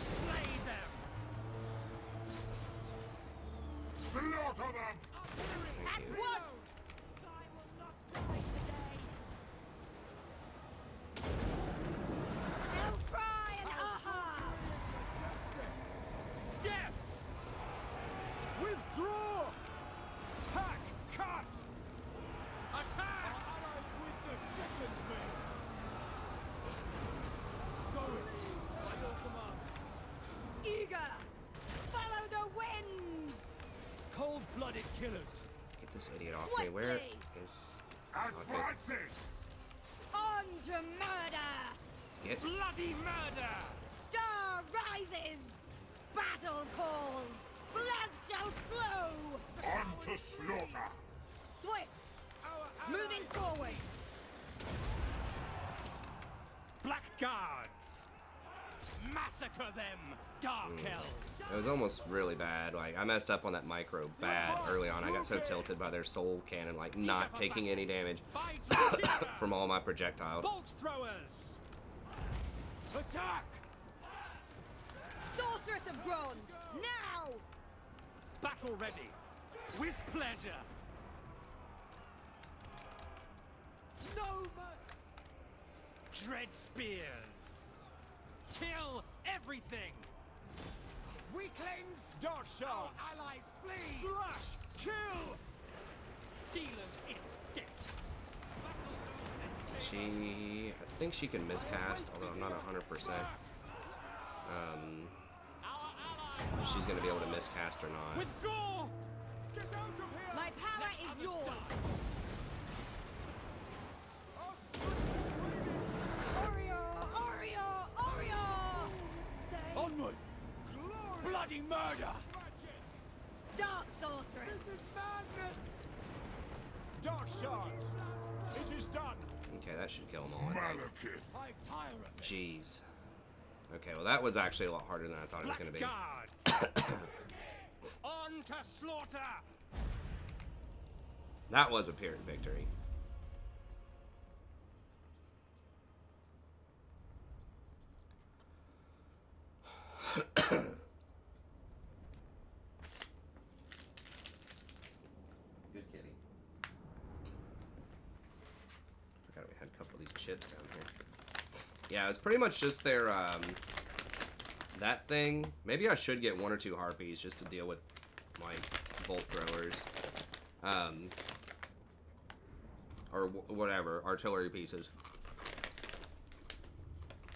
Slay them. Slaughter them. At you. once. I will not die today. Elfry and Aha. Death. Withdraw. Hack cut. Attack. Our allies' weakness sickens me. Going. By your command. Eager. Follow the winds. Cold-blooded killers. Get this idiot off me. Where Swiftly. is... Okay. Advancing. On to murder. Get... Bloody murder. Star rises. Battle calls. Blood shall flow. On to slaughter. Swift. Moving forward. Blackguards. Massacre them, Dark Elves! It was almost really bad. Like, I messed up on that micro bad early on. I got so tilted by their soul cannon, like, not taking any damage from all my projectiles. Bolt throwers! Attack! Sorceress of Bronze, now! Battle ready. With pleasure. No mercy. Dread spears. Kill everything. Weaklings! Dark shards! Allies flee. Slash! Kill! Dealers in death. I think she can miscast, although I'm not 100%. If she's gonna be able to miscast or not. Withdraw. Get out of here! My power is yours! Onward! Bloody murder! Dark sorceress! This is madness. Dark shards! It is done! Okay, that should kill them all, I think. Malekith. I tyrant! Jeez. Okay, well that was actually a lot harder than I thought it was gonna be. Blackguards. On to slaughter. That was a Pyrrhic victory. Good kitty. Forgot we had a couple of these chips down here. Yeah, it was pretty much just their, that thing. Maybe I should get 1 or 2 harpies just to deal with, like, bolt throwers. Or whatever, artillery pieces.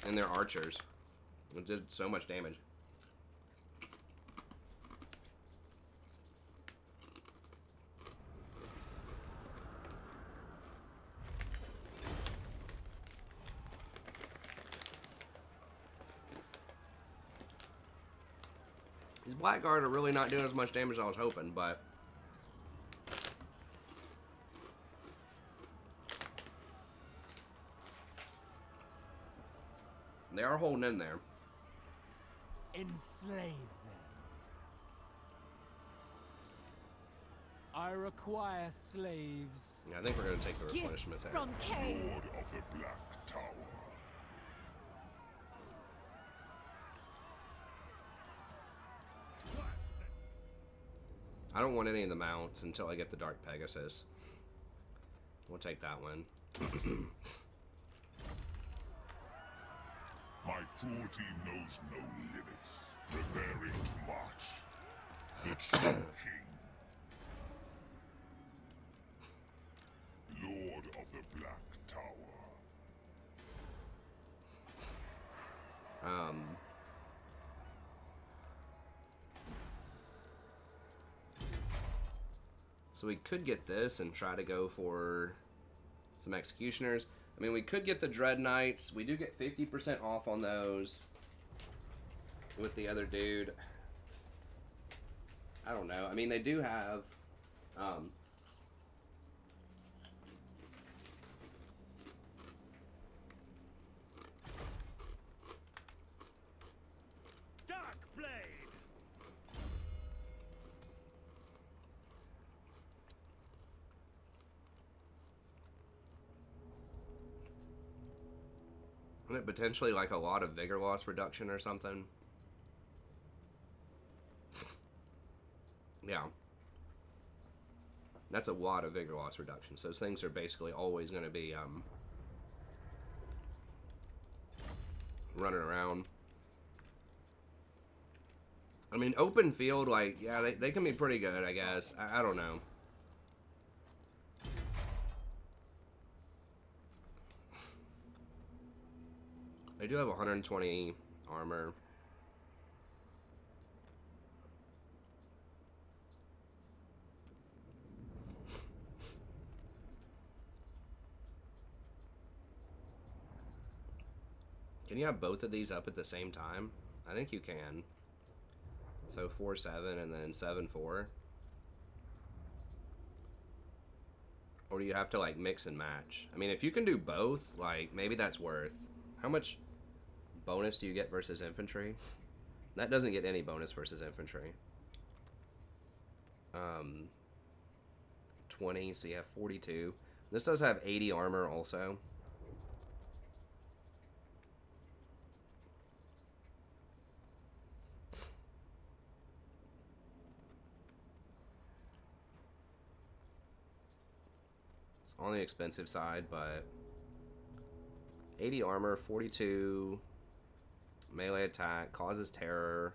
And their archers. It did so much damage. These Blackguard are really not doing as much damage as I was hoping, but they are holding in there. Enslave them. I require slaves. Yeah, I think we're going to take the replenishment Gifts there. from Cain! Lord of the Black Tower. I don't want any of the mounts until I get the Dark Pegasus. We'll take that one. My cruelty knows no limits. Preparing to march. The true king. Lord of the Black Tower. So we could get this and try to go for some Executioners. I mean, we could get the Dread Knights. We do get 50% off on those with the other dude. I don't know. I mean, they do have... Darkblade! Isn't it potentially like a lot of vigor loss reduction or something? Yeah. That's a lot of vigor loss reduction. So those things are basically always going to be running around. I mean, open field, like, yeah, they can be pretty good, I guess. I don't know. They do have 120 armor. Can you have both of these up at the same time? I think you can. So 4-7 and then 7-4. Or do you have to like mix and match? I mean, if you can do both, like maybe that's worth. How much bonus do you get versus infantry? That doesn't get any bonus versus infantry. 20, so you have 42. This does have 80 armor also. It's on the expensive side, but 80 armor, 42 melee attack, causes terror.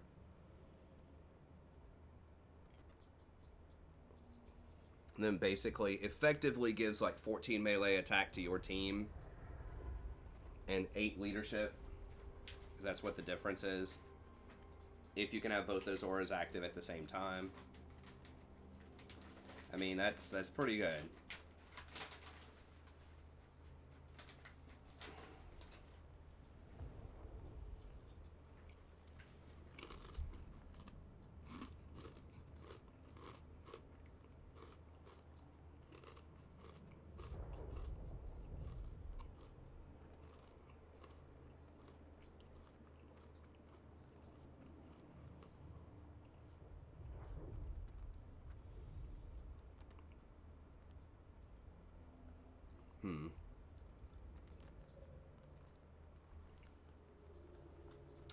And then basically effectively gives like 14 melee attack to your team and 8 leadership. That's what the difference is. If you can have both those auras active at the same time. I mean, that's pretty good.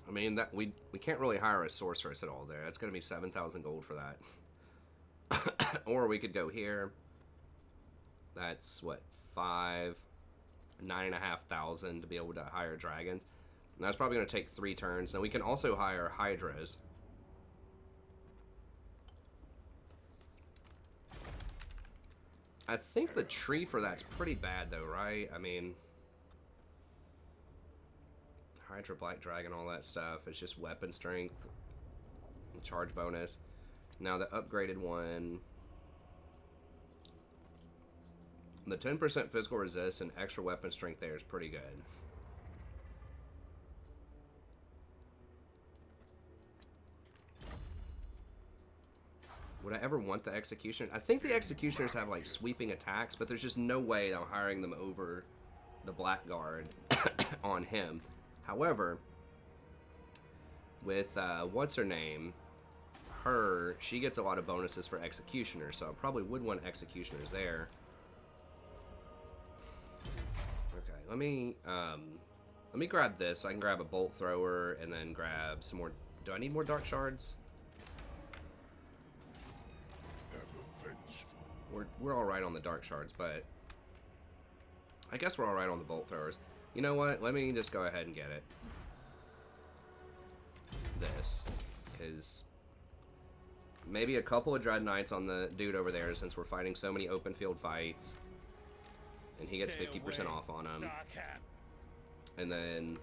I mean, that we can't really hire a sorceress at all there. That's going to be 7,000 gold for that. Or we could go here. That's what, 9,500 to be able to hire dragons. And that's probably going to take 3 turns. Now we can also hire hydras. I think the tree for that's pretty bad though, right? I mean, Hydra, Black Dragon, all that stuff. It's just weapon strength, charge bonus. Now the upgraded one, the 10% physical resist and extra weapon strength there is pretty good. Would I ever want the Executioner? I think the Executioners have like sweeping attacks, but there's just no way I'm hiring them over the Blackguard on him. However, with what's her name, she gets a lot of bonuses for Executioners, so I probably would want Executioners there. Okay, let me grab this. I can grab a Bolt Thrower and then grab some more. Do I need more Dark Shards? We're all right on the Dark Shards, but I guess we're all right on the Bolt Throwers. You know what? Let me just go ahead and get it. This is maybe a couple of Dread Knights on the dude over there, since we're fighting so many open field fights, and he gets 50% off on them. And then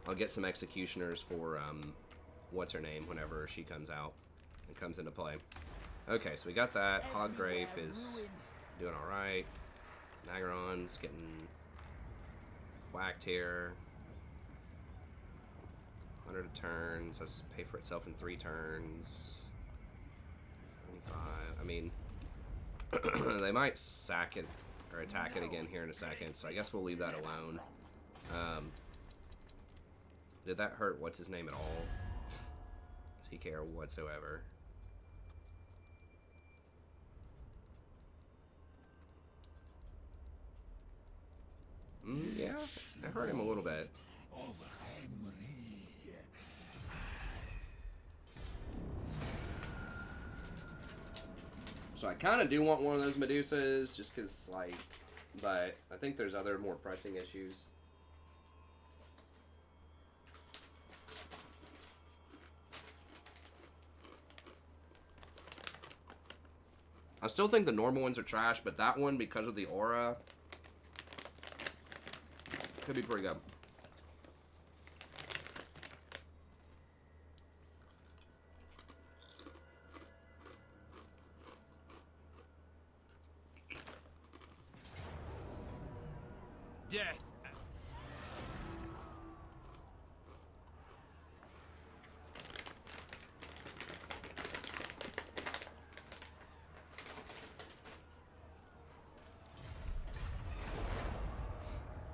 I'll get some Executioners for what's her name whenever she comes out and comes into play. Okay, so we got that. Hoggrave is doing alright. Nagaron's getting whacked here. 100 a turn. So let's pay for itself in 3 turns. 75. I mean, they might sack it or attack it again here in a second, so I guess we'll leave that alone. Did that hurt what's his name at all? Does he care whatsoever? Yeah, I hurt him a little bit. So I kind of do want one of those Medusas, just because, like, but I think there's other more pressing issues. I still think the normal ones are trash, but that one, because of the aura, could be pretty good. Death.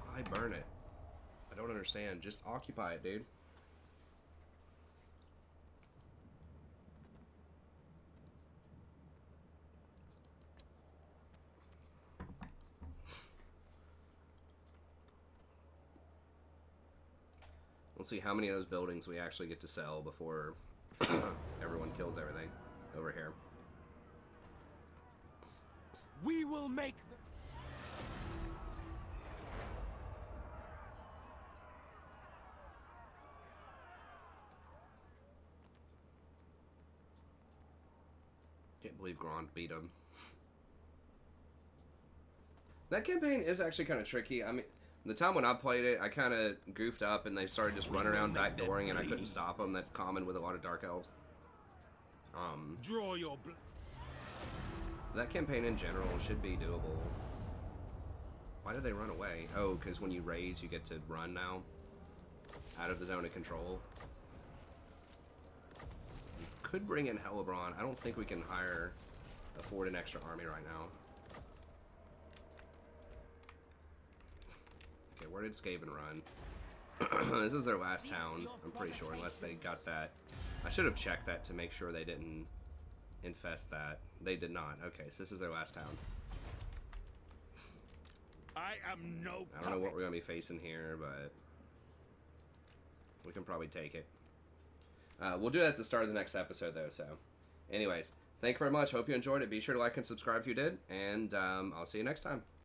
Why burn it? I don't understand. Just occupy it, dude. We'll see how many of those buildings we actually get to sell before everyone kills everything over here. We will make them. Can't believe Grond beat him. That campaign is actually kind of tricky. I mean, the time when I played it, I kind of goofed up and they started just running around backdooring and I couldn't stop them. That's common with a lot of Dark Elves. Draw your blood. That campaign in general should be doable. Why did they run away? Oh, because when you raise, you get to run now. Out of the zone of control. You could bring in Hellebron. I don't think we can afford an extra army right now. Okay, where did Skaven run? This is their last town, I'm pretty sure, unless they got that. I should have checked that to make sure they didn't infest that. They did not. Okay, so this is their last town. I am no I don't know what we're going to be facing here, but we can probably take it. We'll do that at the start of the next episode, though, so. Anyways, thank you very much. Hope you enjoyed it. Be sure to like and subscribe if you did, and I'll see you next time.